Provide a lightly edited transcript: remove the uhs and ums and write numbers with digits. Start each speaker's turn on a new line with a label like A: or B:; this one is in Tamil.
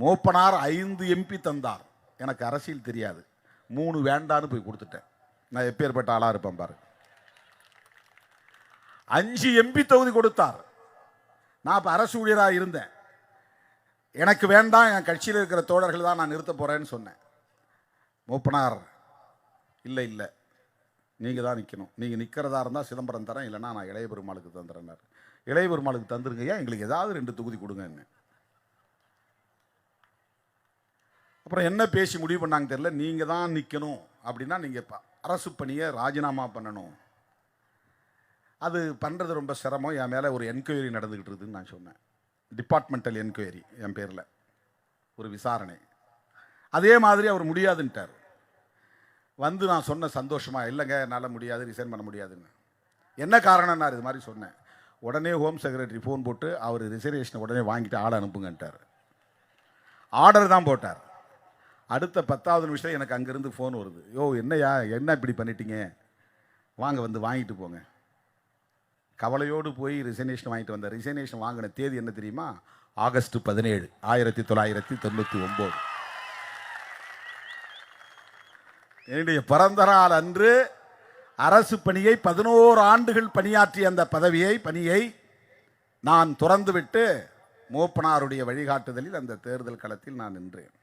A: மூப்பனார் 5 MP தந்தார். எனக்கு அரசியல் தெரியாது, 3 வேண்டான்னு போய் கொடுத்துட்டேன். நான் எப்பேற்பட்ட ஆளா இருப்பேன் பாரு. 5 MP தொகுதி கொடுத்தார். நான் இப்போ அரசு ஊழியராக இருந்தேன். எனக்கு வேண்டாம், என் கட்சியில் இருக்கிற தோழர்கள் தான் நான் நிறுத்த போறேன்னு சொன்னேன். மூப்பனார் இல்லை இல்லை, நீங்கள் தான் நிற்கணும், நீங்கள் நிற்கிறதா இருந்தால் சிதம்பரம் தரேன், இல்லைன்னா நான் இளைய பெருமாளுக்கு தந்துறேன்னார். இளைய பெருமாளுக்கு தந்துருங்கய்யா, எங்களுக்கு ஏதாவது 2 தொகுதி கொடுங்க. அப்புறம் என்ன பேசி முடிவு பண்ணாங்க தெரியல. நீங்கள் தான் நிற்கணும் அப்படின்னா நீங்கள் அரசு பணியை ராஜினாமா பண்ணணும், அது பண்ணுறது ரொம்ப சிரமம், என் மேலே ஒரு என்கொயரி நடந்துக்கிட்டு இருக்குதுன்னு நான் சொன்னேன். டிபார்ட்மெண்டல் என்கொயரி, என் பேரில் ஒரு விசாரணை. அதே மாதிரி அவர் முடியாதுன்ட்டார். வந்து நான் சொன்ன சந்தோஷமா, இல்லைங்க என்னால் முடியாது, ரிசைன் பண்ண முடியாதுன்னு. என்ன காரணம் நான் இது மாதிரி சொன்னேன். உடனே ஹோம் செக்ரட்டரி ஃபோன் போட்டு அவர் ரிசர்வேஷனை உடனே வாங்கிட்டு ஆளை அனுப்புங்கன்ட்டார். ஆர்டர் தான் போட்டார். அடுத்த 10வது நிமிஷம் எனக்கு அங்கேருந்து ஃபோன் வருது. யோ என்னையா, என்ன இப்படி பண்ணிட்டீங்க, வாங்க வந்து வாங்கிட்டு போங்க. கவலையோடு போய் ரிசைனேஷன் வாங்கிட்டு வந்தார். ரிசைனேஷன் வாங்கின தேதி என்ன தெரியுமா? ஆகஸ்ட் 17, 1999. என்னுடைய பிறந்த நாள் அன்று அரசு பணியை 11 ஆண்டுகள் பணியாற்றிய அந்த பணியை நான் துறந்துவிட்டு மூப்பனாருடைய வழிகாட்டுதலில் அந்த தேர்தல் களத்தில் நான் நின்றேன்.